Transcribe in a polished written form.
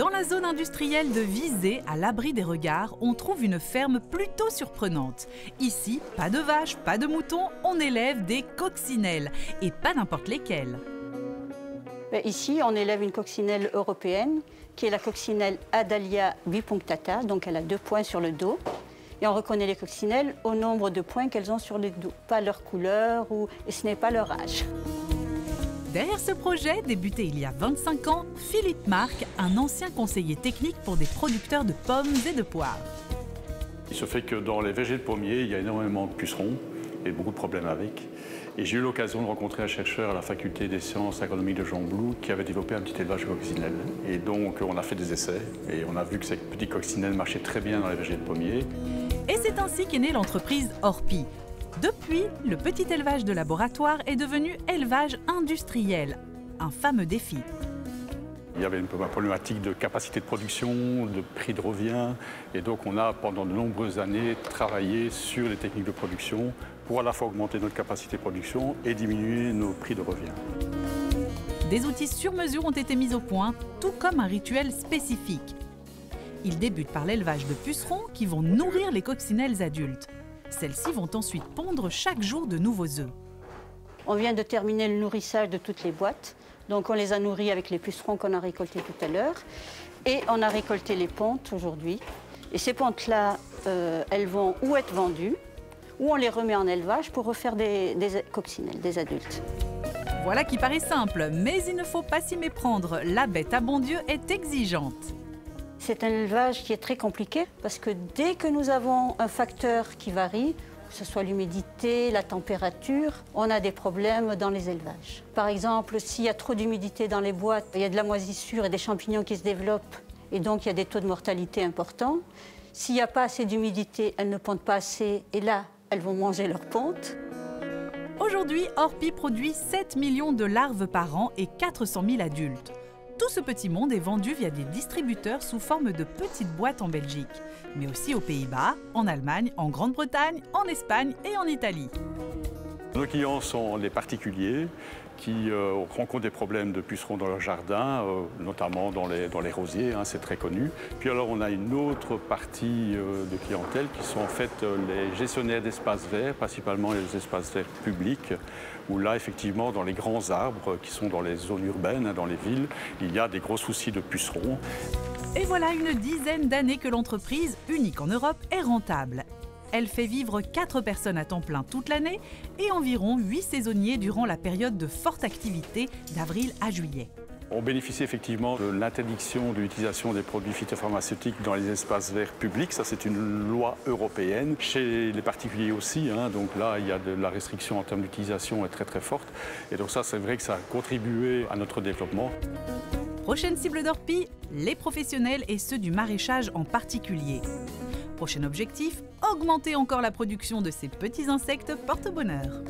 Dans la zone industrielle de Visé, à l'abri des regards, on trouve une ferme plutôt surprenante. Ici, pas de vaches, pas de moutons, on élève des coccinelles. Et pas n'importe lesquelles. Ici, on élève une coccinelle européenne, qui est la coccinelle Adalia bipunctata, donc elle a 2 points sur le dos. Et on reconnaît les coccinelles au nombre de points qu'elles ont sur le dos, pas leur couleur et ce n'est pas leur âge. Derrière ce projet, débuté il y a 25 ans, Philippe Marc, un ancien conseiller technique pour des producteurs de pommes et de poires. Il se fait que dans les vergers de pommiers, il y a énormément de pucerons et beaucoup de problèmes avec. Et j'ai eu l'occasion de rencontrer un chercheur à la faculté des sciences agronomiques de Gembloux qui avait développé un petit élevage de coccinelles. Et donc on a fait des essais et on a vu que ces petits coccinelles marchaient très bien dans les vergers de pommiers. Et c'est ainsi qu'est née l'entreprise Orpi. Depuis, le petit élevage de laboratoire est devenu élevage industriel, un fameux défi. Il y avait une problématique de capacité de production, de prix de revient. Et donc on a pendant de nombreuses années travaillé sur les techniques de production pour à la fois augmenter notre capacité de production et diminuer nos prix de revient. Des outils sur mesure ont été mis au point, tout comme un rituel spécifique. Il débute par l'élevage de pucerons qui vont nourrir les coccinelles adultes. Celles-ci vont ensuite pondre chaque jour de nouveaux œufs. On vient de terminer le nourrissage de toutes les boîtes. Donc on les a nourris avec les pucerons qu'on a récoltés tout à l'heure. Et on a récolté les pontes aujourd'hui. Et ces pontes-là, elles vont ou être vendues, ou on les remet en élevage pour refaire des coccinelles, des adultes. Voilà qui paraît simple, mais il ne faut pas s'y méprendre. La bête à bon Dieu est exigeante. C'est un élevage qui est très compliqué parce que dès que nous avons un facteur qui varie, que ce soit l'humidité, la température, on a des problèmes dans les élevages. Par exemple, s'il y a trop d'humidité dans les boîtes, il y a de la moisissure et des champignons qui se développent et donc il y a des taux de mortalité importants. S'il n'y a pas assez d'humidité, elles ne pondent pas assez et là, elles vont manger leurs pontes. Aujourd'hui, Orpi produit 7 millions de larves par an et 400 000 adultes. Tout ce petit monde est vendu via des distributeurs sous forme de petites boîtes en Belgique, mais aussi aux Pays-Bas, en Allemagne, en Grande-Bretagne, en Espagne et en Italie. Nos clients sont les particuliers qui rencontrent des problèmes de pucerons dans leur jardin, notamment dans les rosiers, hein, c'est très connu. Puis alors on a une autre partie de clientèle qui sont en fait les gestionnaires d'espaces verts, principalement les espaces verts publics, où là effectivement dans les grands arbres qui sont dans les zones urbaines, hein, dans les villes, il y a des gros soucis de pucerons. Et voilà une dizaine d'années que l'entreprise, unique en Europe, est rentable. Elle fait vivre 4 personnes à temps plein toute l'année et environ 8 saisonniers durant la période de forte activité d'avril à juillet. On bénéficie effectivement de l'interdiction de l'utilisation des produits phytopharmaceutiques dans les espaces verts publics. Ça, c'est une loi européenne. Chez les particuliers aussi, hein, donc là, il y a de la restriction en termes d'utilisation est très très forte. Et donc ça, c'est vrai que ça a contribué à notre développement. Prochaine cible d'Orpi, les professionnels et ceux du maraîchage en particulier. Prochain objectif, augmenter encore la production de ces petits insectes porte-bonheur.